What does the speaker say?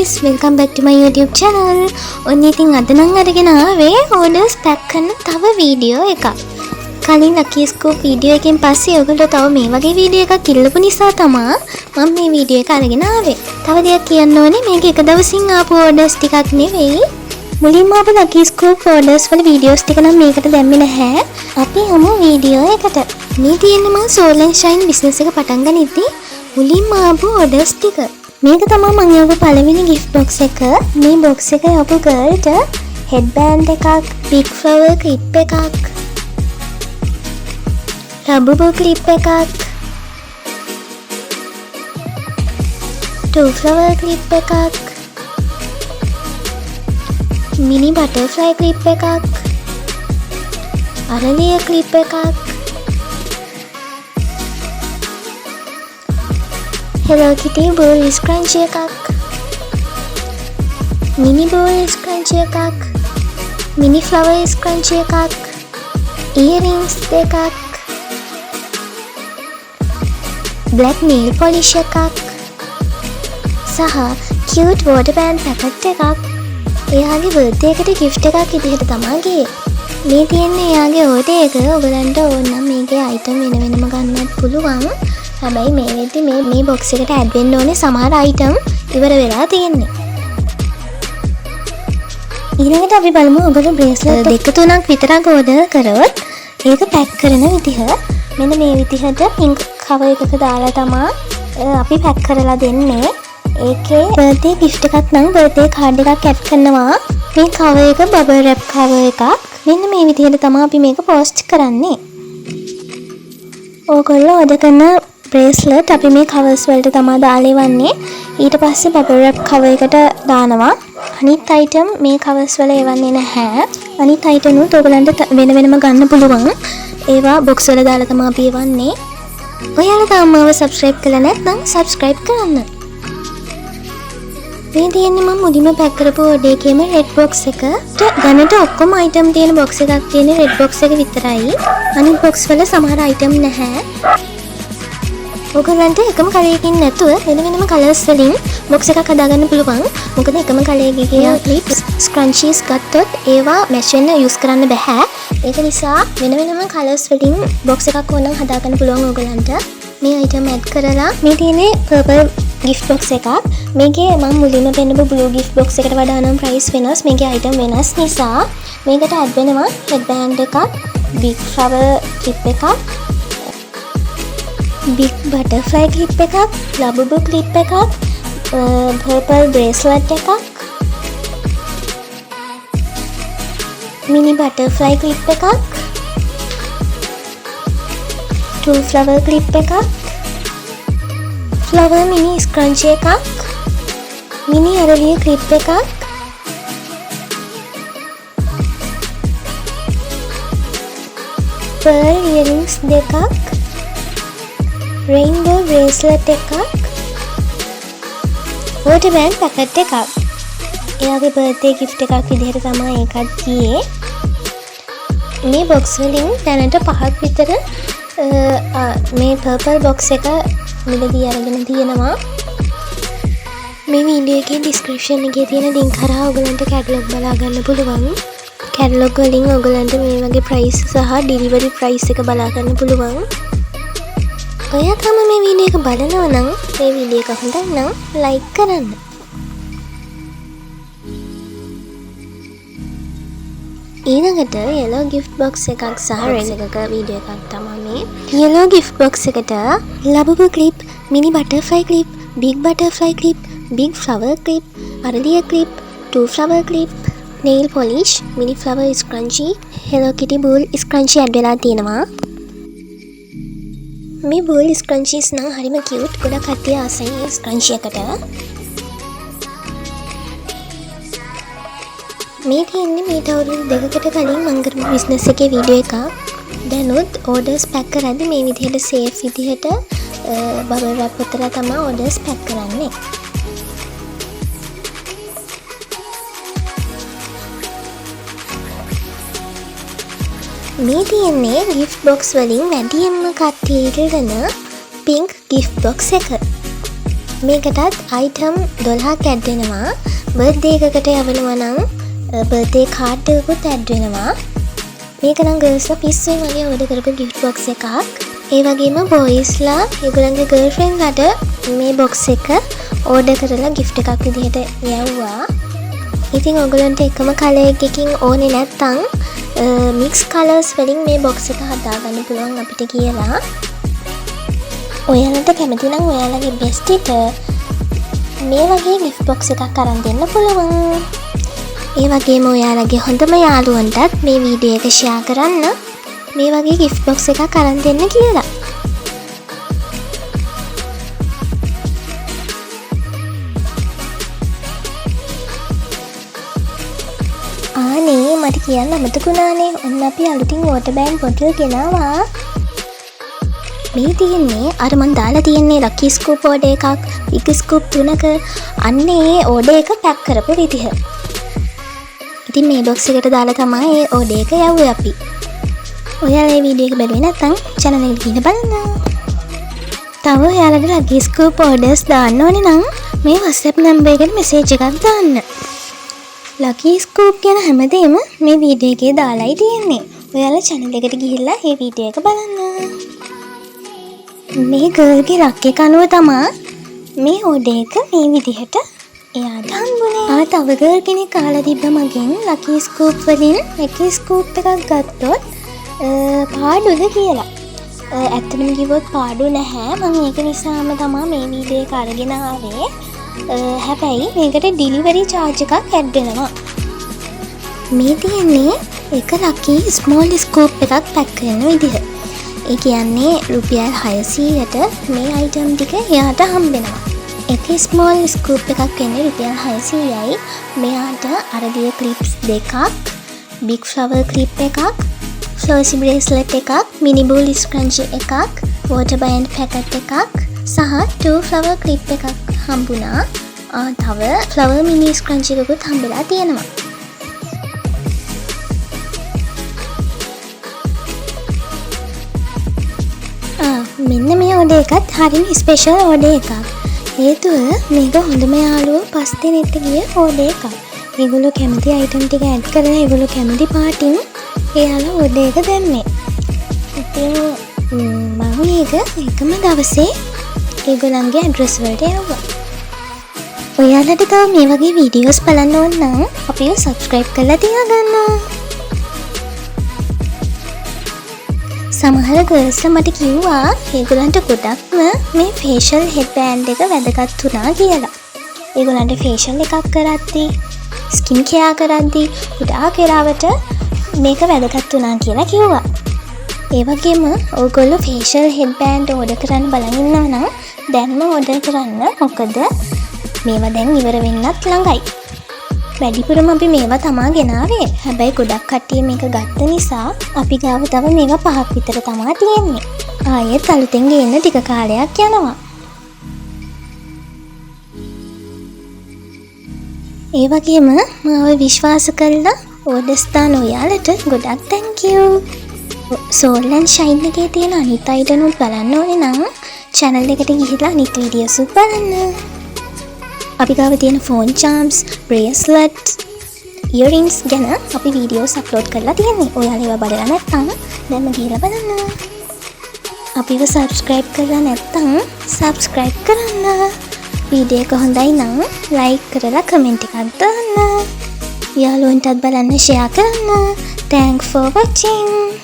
guys, welcome back to my YouTube channel. ඔන්න ඉතින් අද නම් අරගෙන ආවේ orders pack කරන තව වීඩියෝ එකක්. කලින් lucky scoop වීඩියෝ එකෙන් පස්සේ ඔයගොල්ලෝ තව මේ වගේ වීඩියෝ එකක් ඉල්ලපු නිසා තමයි මම මේ වීඩියෝ එක අරගෙන ආවේ. තව දෙයක් කියන්න ඕනේ මේක එක දවසින් ආපු orders ටිකක් නෙවෙයි. මුලින්ම ආපු lucky scoop orders වල වීඩියෝස් ටික නම් මේකට දැම්මේ නැහැ. අපි යමු වීඩියෝ එකට. මේ තියෙන්නේ මම soul and shine business එක පටන් ගනිද්දී මුලින්ම ආපු orders ටික. මේක තමයි මම යවපු පළවෙනි gift box එක. මේ box එක යවපු girlට headband එකක්, big flower clip එකක්, rubber clip එකක්, 2 flower clip එකක්, mini butterfly clip එකක්, අරලිය clip එකක්, Hello Kitty bowl scrunchie එකක්, mini bowl scrunchie එකක්, mini flower scrunchie එකක්, earrings දෙකක්, black nail polish එකක් සහ cute water band packet එකක්. එයාගේ birthday එකට gift එකක් විදිහට තමයි ගියේ. මේ තියෙන්නේ එයාගේ order එක. ඔයගලන්ට ඕන නම් මේකේ item වෙන වෙනම ගන්නත් පුළුවන්. හැබැයි මේ වෙද්දි මේ box එකට add වෙන්න ඕනේ සමහර item ඉවර වෙලා තියෙන්නේ. ඊළඟට අපි බලමු ඔයගොල්ලෝ bracelet දෙක තුනක් විතරක් order කරොත් ඒක pack කරන විදිහ. මෙන්න මේ විදිහට pink cover එකක දාලා තමයි අපි pack කරලා දෙන්නේ. ඒකේ birthday gift එකක් නම් birthday card එකක් add කරනවා. මේ cover එක bubble wrap cover එකක්. මෙන්න මේ විදිහට තමයි අපි මේක post කරන්නේ. ඕගොල්ලෝ order කරන bracelet අපි මේ covers වලට තමයි දාලා ඉවන්නේ. ඊට පස්සේ bubble wrap cover එකට දානවා. අනිත් item මේ covers වල එවන්නේ නැහැ. අනිත් item උත් ඔයගලන්ට වෙන වෙනම ගන්න පුළුවන්. ඒවා box වල දාලා තමයි අපි එවන්නේ. ඔයාලා තාම මාව subscribe කරලා නැත්නම් subscribe කරන්න. මේ තියෙන්නේ මම මුලින්ම pack කරපු order එකේම red box එක. ගන්නට ඔක්කොම item තියෙන box එකක් තියෙන red box එක විතරයි. අනිත් box වල සමහර item නැහැ. ඔයගලන්ට එකම කලයකින් නැතුව වෙන වෙනම කලර්ස් වලින් box එකක් හදාගන්න පුළුවන්. මොකද එකම කලයකගේ clips scrunchies ගත්තොත් ඒවා match වෙන්න use කරන්න බෑ. ඒක නිසා වෙන වෙනම කලර්ස් වලින් box එකක් ඕනනම් හදාගන්න පුළුවන් ඔයගලන්ට. මේ item add කරලා මේ තියෙන්නේ purple gift box එකක්. මේකේ මම මුලින්ම පෙන්නපු blue gift box එකට වඩා නම් price වෙනස්. මේකේ item වෙනස් නිසා මේකට add වෙනවා headband එකක්, big flower clip එකක්, big butterfly clip එකක්, rubber clip එකක්, purple bracelet එකක්, mini butterfly clip එකක්, 2 flower clip එකක්, flower mini scrunchie එකක්, mini අරලිය clip එකක්, pearl earrings දෙකක්, rainbow bracelet එකක්, water band packet එකක්. එයාගේ birthday gift එකක් විදිහට තමයි ඒකත් ගියේ. මේ box වලින් දැනට 5ක් විතර මේ purple box එක මිලදී අරගෙන තියෙනවා. මේ වීඩියෝ එකේ description එකේ තියෙන link හරහා ඔයගලන්ට catalog බලා ගන්න පුළුවන්. catalog වලින් ඔයගලන්ට මේ වගේ price සහ delivery price එක බලා ගන්න පුළුවන්. ඔයා තම මේ වීඩියෝ එක බලනවා නම් මේ වීඩියෝ එක හොඳයි නම් like කරන්න. ඊළඟට yellow gift box එකක් සහ red එකක වීඩියෝ එකක් තමයි මේ. yellow gift box එකට rubber clip, mini butterfly clip, big butterfly clip, big flower clip, අරලිය clip, 2 flower clip, nail polish, mini flower scrunchie, Hello Kitty bowl scrunchie add වෙලා තියෙනවා. මේ bowl scrunchies නම් හරිම cute. ගොඩක් කට්ටිය ආසයි scrunchie එකට. මේ තියෙන්නේ මීට අවුරුදු දෙකකට කලින් මම කරපු business එකේ වීඩියෝ එකක්. දැනුත් orders pack කරද්දී මේ විදිහට safe විදිහට bubble wrap උතලා තමයි orders pack කරන්නේ. මේ තියෙන්නේ gift box වලින් වැඩියෙන්ම කට්ටිය ඉල්ලන pink gift box එක. මේකටත් අයිටම් 12ක් ඇඩ් වෙනවා. බර්ත්ඩේ එකකට යවනවා නම් බර්ත්ඩේ කාඩ් එකකුත් ඇඩ් වෙනවා. මේක නම් ගර්ල්ස්ලා පිස්සුවෙන් වගේ ඕඩර් කරපු gift box එකක්. ඒ වගේම බොයිස්ලා ඒගොල්ලන්ගේ ගර්ල්ෆ්‍රෙන්ඩ්ලාට මේ box එක ඕඩර් කරලා gift එකක් විදිහට යවුවා. ඉතින් ඔයගොල්ලන්ට එකම කලර් එකකින් ඕනේ නැත්තම් මික්ස් කලර්ස් වලින් මේ box එක හදාගන්න පුළුවන් අපිට කියලා. ඔයාලට කැමති නම් ඔයාලගේ බෙස්ටිට මේ වගේ gift box එකක් අරන් දෙන්න පුළුවන්. ඒ වගේම ඔයාලගේ හොඳම යාළුවන්ටත් මේ වීඩියෝ එක ෂෙයා කරන්න මේ වගේ gift box එකක් අරන් දෙන්න කියලා. ආනේ මට කියන්න අමතකුණානේ. ඔන්න අපි අලුතින් water band bottle ගෙනාවා. මේ තියෙන්නේ අර මන් දාලා තියෙන්නේ lucky scoop order එකක්, big scoop 3ක. අන්නේ order එක පැක් කරපු විදිහ. ඉතින් මේ box එකට දාලා තමයි ඒ order එක යවුවේ අපි. ඔයාලා මේ වීඩියෝ එක බැලුවේ නැත්නම් channel එකට ගිහින් බලන්න. තව ඔයාලට lucky scoop orders දාන්න ඕනේ නම් මේ WhatsApp number එකට message එකක් දාන්න. lucky scoop කියන හැමදේම මේ වීඩියෝ එකේ දාලායි තියෙන්නේ. ඔයාලා channel එකට ගිහිල්ලා මේ වීඩියෝ එක බලන්න. මේ ගර්ල්ගේ ලක් එක අනුව තමා මේ order එක මේ විදිහට එයාට හම්බුනේ. තව ගර්ල් කෙනෙක් අහලා තිබ්බ මගෙන් lucky scoop වලින් lucky scoop එකක් ගත්තොත් පාඩුද කියලා. ඇත්තටම කිව්වොත් පාඩු නැහැ. මම ඒක නිසාම තමයි මේ වීඩියෝ එක අරගෙන ආවේ. හැබැයි මේකට delivery charge එකක් ඇඩ් වෙනවා. මේ තියෙන්නේ එක lucky small scoop එකක් පැක් කරන විදිහ. ඒ කියන්නේ රුපියල් 600ට මේ item ටික එයාට හම්බෙනවා. එක small scoop එකක් වෙන්නේ රුපියල් 600යි. මෙයාට අරගිය clips දෙකක්, big flower clip එකක්, flossy bracelet එකක්, mini bowl scrunchie එකක්, water band packet එකක් සහ 2 flower clip එකක් හම්බුණා. තව flower mini scrunchie එකකුත් හම්බෙලා තියෙනවා. මෙන්න මේ order එකත් හරිම ස්පෙෂල් order එකක්. හේතුව මේක හොඳම යාළුවෝ 5 දෙනෙක්ට ගිය order එකක්. ඒගොල්ලෝ කැමති item ටික add කරලා ඒගොල්ලෝ කැමති පාටින් එයාලා order එක දැම්මේ. ඉතින් මම මේක එකම දවසේ ඒගොල්ලන්ගේ address වලට යවුවා. ඔයාලට තව මේ වගේ videos බලන්න ඕන නම් අපිව subscribe කරලා තියාගන්න. සමහර ගර්ල්ස්ලා මට කිව්වා ඒගොල්ලන්ට ගොඩක්ම මේ facial headband එක වැදගත් වුණා කියලා. ඒගොල්ලන්ට facial එකක් කරද්දී, skin care කරද්දී ගොඩාක් වෙලාවට මේක වැදගත් වුණා කියලා කිව්වා. ඒ වගේම ඔයගොල්ලෝ facial headband order කරන්න බලන් ඉන්නවා නම් දැන්ම order කරන්න. මොකද මේවා දැන් ඉවර වෙන්නත් ළඟයි. වැඩිපුරම අපි මේවා තමා ගෙනාවේ. හැබැයි ගොඩක් කට්ටිය මේක ගත්ත නිසා අපි ගාව තව මේවා 5ක් විතර තමා තියෙන්නේ. ආයෙත් අලුතෙන් ගේන්න ටික කාලයක් යනවා. ඒ වගේම මාව විශ්වාස කරලා ඕඩර්ස් දාන ඔයාලට ගොඩක් thank you. Soul and Shine එකේ තියෙන අනිත් අයිටම්ස් බලන්න ඕනේ නම් channel එකට ගිහිල්ලා අනිත් වීඩියෝස් බලන්න. අපි ගාව තියෙන phone charms, bracelets, earrings ගැන අපි වීඩියෝස් අප්ලෝඩ් කරලා තියෙන්නේ. ඔයාලා ඒවා බලලා නැත්නම් දැන්ම ගිහලා බලන්න. අපිව subscribe කරලා නැත්නම් subscribe කරන්න. වීඩියෝ එක හොඳයි නම් like කරලා comment එකක් දාන්න. යාළුවන්ටත් බලන්න share කරන්න. Thanks for watching.